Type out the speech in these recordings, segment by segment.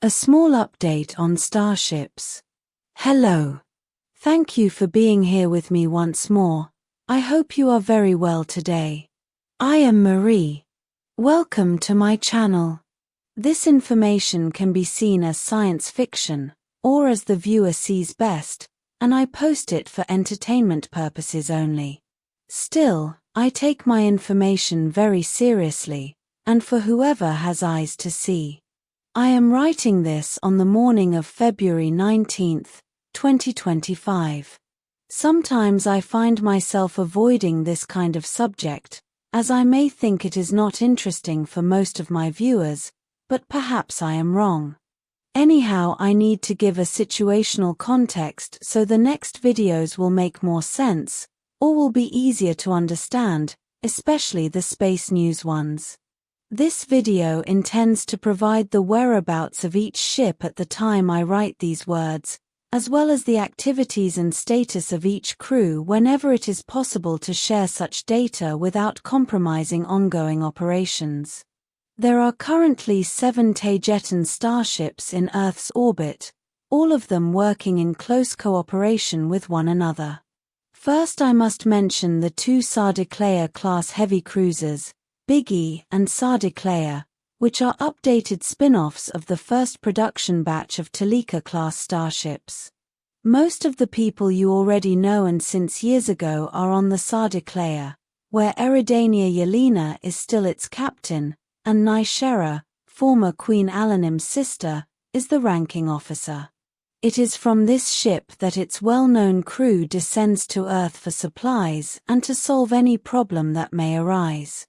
A small update on Starships. Hello. Thank you for being here with me once more. I hope you are very well today. I am Marie. Welcome to my channel. This information can be seen as science fiction, or as the viewer sees best, and I post it for entertainment purposes only. Still, I take my information very seriously, and for whoever has eyes to see. I am writing this on the morning of February 19th, 2025. Sometimes I find myself avoiding this kind of subject, as I may think it is not interesting for most of my viewers, but perhaps I am wrong. Anyhow, I need to give a situational context so the next videos will make more sense, or will be easier to understand, especially the space news ones. This video intends to provide the whereabouts of each ship at the time I write these words, as well as the activities and status of each crew whenever it is possible to share such data without compromising ongoing operations. There are currently 7 Taygeta starships in Earth's orbit, all of them working in close cooperation with one another. First, I must mention the 2 Starships-class heavy cruisers, Biggie and Starships, which are updated spin-offs of the first production batch of Taygeta-class starships. Most of the people you already know and since years ago are on the Starships, where Eridania Yelena is still its captain, and Nishera, former Queen Alanim's sister, is the ranking officer. It is from this ship that its well-known crew descends to Earth for supplies and to solve any problem that may arise.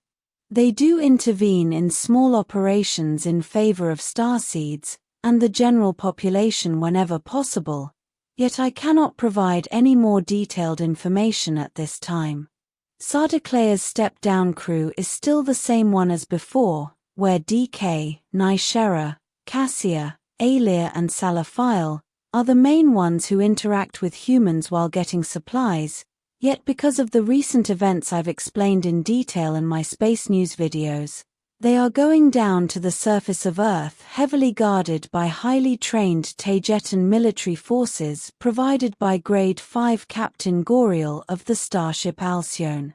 They do intervene in small operations in favor of starseeds and the general population whenever possible, yet I cannot provide any more detailed information at this time. Starships' step-down crew is still the same one as before, where DK, Nishera, Cassia, Alir and Salafile are the main ones who interact with humans while getting supplies. Yet because of the recent events I've explained in detail in my space news videos, they are going down to the surface of Earth heavily guarded by highly trained Taygetan military forces provided by Grade 5 Captain Goriel of the Starship Alcyone.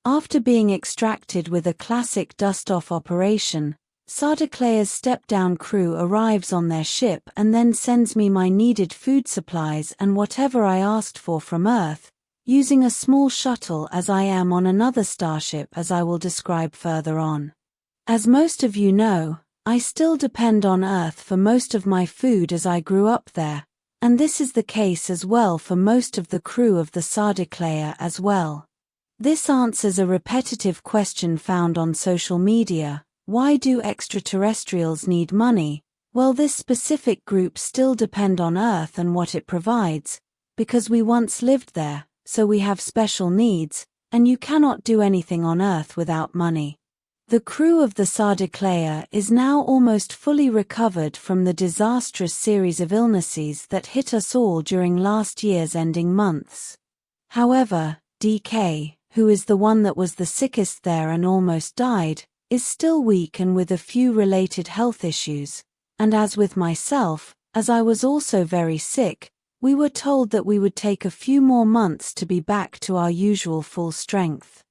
After being extracted with a classic dust-off operation, Starships' step-down crew arrives on their ship and then sends me my needed food supplies and whatever I asked for from Earth, using a small shuttle as I am on another starship as I will describe further on. As most of you know, I still depend on Earth for most of my food as I grew up there, and this is the case as well for most of the crew of the Starships as well. This answers a repetitive question found on social media: why do extraterrestrials need money? Well, this specific group still depend on Earth and what it provides, because we once lived there. So we have special needs, and you cannot do anything on Earth without money. The crew of the Starships is now almost fully recovered from the disastrous series of illnesses that hit us all during last year's ending months. However, DK, who is the one that was the sickest there and almost died, is still weak and with a few related health issues, and as with myself, as I was also very sick, we were told that we would take a few more months to be back to our usual full strength.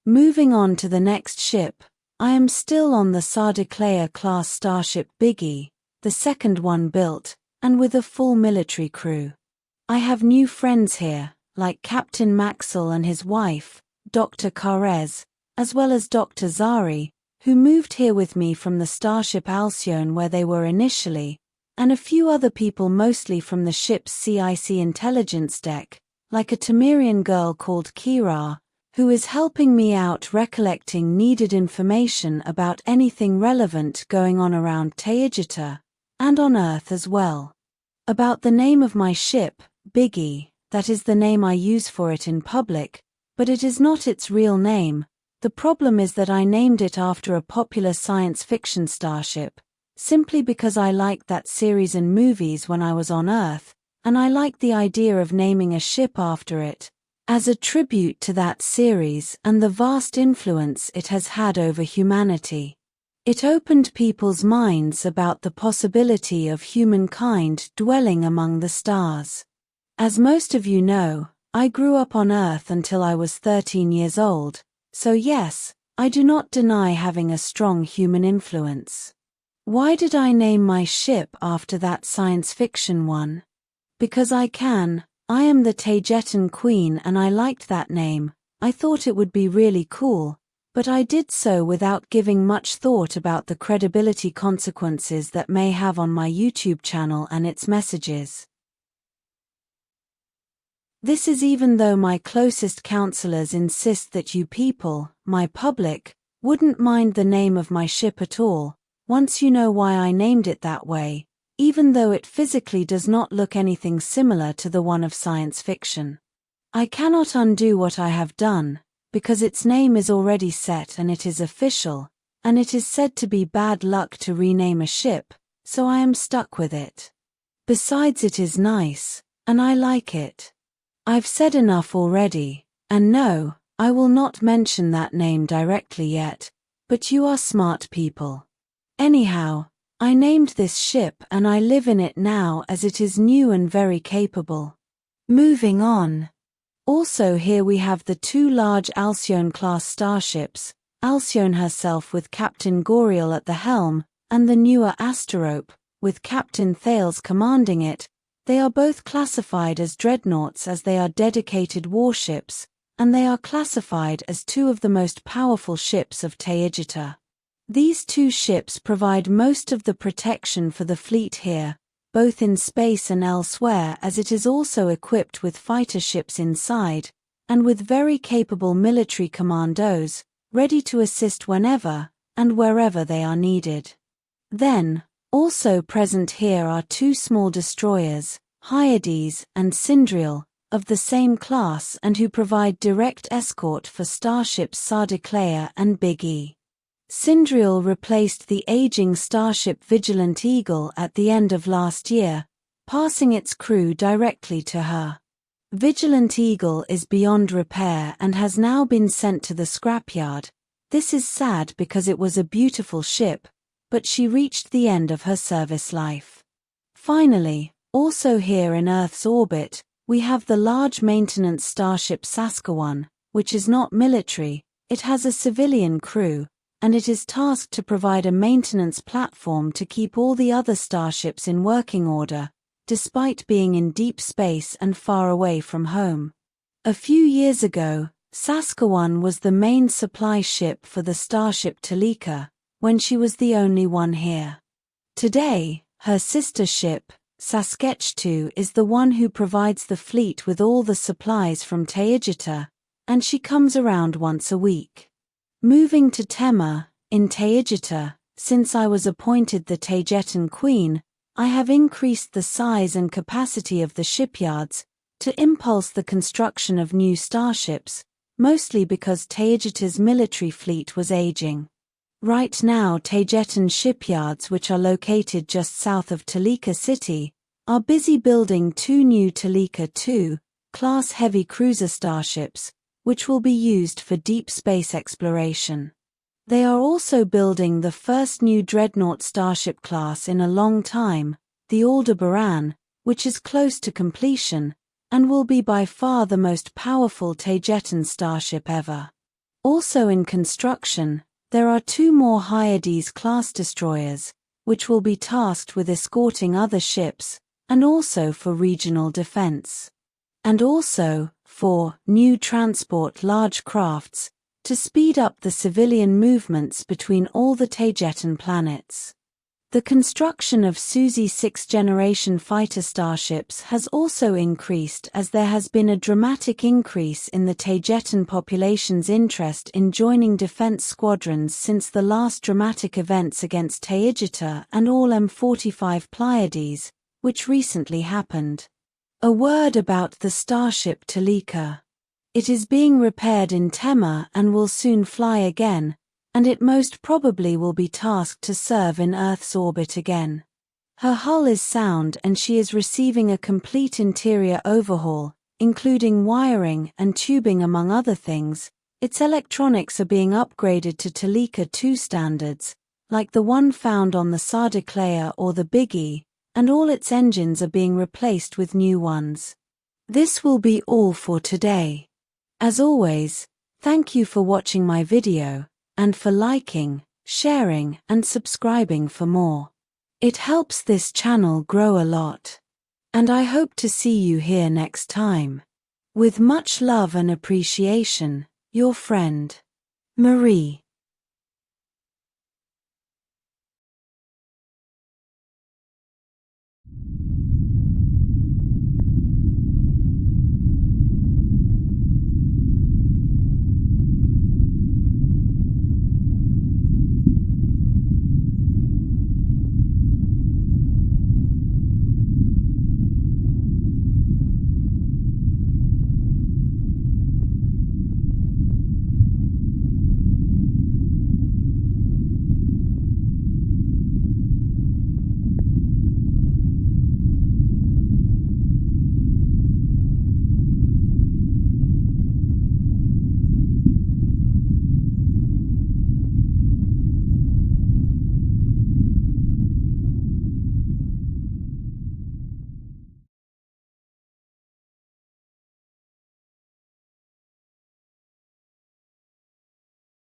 Moving on to the next ship, I am still on the Starships-class starship Biggie, the second one built, and with a full military crew. I have new friends here, like Captain Maxwell and his wife, Dr. Karez, as well as Dr. Zari, who moved here with me from the Starship Alcyone where they were initially, and a few other people mostly from the ship's CIC intelligence deck, like a Temerian girl called Kira, who is helping me out recollecting needed information about anything relevant going on around Taygeta, and on Earth as well. About the name of my ship, Biggie, that is the name I use for it in public, but it is not its real name. The problem is that I named it after a popular science fiction starship, simply because I liked that series and movies when I was on Earth, and I liked the idea of naming a ship after it, as a tribute to that series and the vast influence it has had over humanity. It opened people's minds about the possibility of humankind dwelling among the stars. As most of you know, I grew up on Earth until I was 13 years old, so yes, I do not deny having a strong human influence. Why did I name my ship after that science fiction one? Because I can. I am the Taygetan Queen and I liked that name. I thought it would be really cool, but I did so without giving much thought about the credibility consequences that may have on my YouTube channel and its messages. This is even though my closest counselors insist that you people, my public, wouldn't mind the name of my ship at all, once you know why I named it that way, even though it physically does not look anything similar to the one of science fiction. I cannot undo what I have done, because its name is already set and it is official, and it is said to be bad luck to rename a ship, so I am stuck with it. Besides, it is nice, and I like it. I've said enough already, and no, I will not mention that name directly yet, but you are smart people. Anyhow, I named this ship and I live in it now as it is new and very capable. Moving on. Also here we have the two large Alcyone-class starships, Alcyone herself with Captain Goriel at the helm, and the newer Asterope, with Captain Thales commanding it. They are both classified as dreadnoughts as they are dedicated warships, and they are classified as two of the most powerful ships of Taygeta. These two ships provide most of the protection for the fleet here, both in space and elsewhere, as it is also equipped with fighter ships inside, and with very capable military commandos, ready to assist whenever and wherever they are needed. Then, also present here are two small destroyers, Hyades and Sindriel, of the same class and who provide direct escort for starships Sardiclea and Big E. Sindriel replaced the aging starship Vigilant Eagle at the end of last year, passing its crew directly to her. Vigilant Eagle is beyond repair and has now been sent to the scrapyard. This is sad because it was a beautiful ship, but she reached the end of her service life. Finally, also here in Earth's orbit, we have the large maintenance starship Saskatchewan, which is not military, it has a civilian crew, and it is tasked to provide a maintenance platform to keep all the other starships in working order, despite being in deep space and far away from home. A few years ago, Saskatchewan was the main supply ship for the starship Taygeta, when she was the only one here. Today, her sister ship, Saskatchewan, is the one who provides the fleet with all the supplies from Taygeta, and she comes around once a week. Moving to Tema, in Taygeta, since I was appointed the Taygetan Queen, I have increased the size and capacity of the shipyards to impulse the construction of new starships, mostly because Taygeta's military fleet was aging. Right now Taygetan shipyards, which are located just south of Taygeta City, are busy building two new Taygeta II class heavy cruiser starships, which will be used for deep space exploration. They are also building the first new dreadnought starship class in a long time, the Aldebaran, which is close to completion, and will be by far the most powerful Taygetan starship ever. Also in construction, there are two more Hyades-class destroyers, which will be tasked with escorting other ships, and also for regional defense. And also, for new transport large crafts, to speed up the civilian movements between all the Taygetan planets. The construction of Suzy 6th-generation fighter starships has also increased as there has been a dramatic increase in the Taygetan population's interest in joining defense squadrons since the last dramatic events against Taygeta and all M45 Pleiades, which recently happened. A word about the starship Taygeta. It is being repaired in Tema and will soon fly again, and it most probably will be tasked to serve in Earth's orbit again. Her hull is sound and she is receiving a complete interior overhaul, including wiring and tubing among other things. Its electronics are being upgraded to Taygeta II standards, like the one found on the Sardiclea or the Biggie, and all its engines are being replaced with new ones. This will be all for today. As always, thank you for watching my video, and for liking, sharing, and subscribing for more. It helps this channel grow a lot. And I hope to see you here next time. With much love and appreciation, your friend, Marie.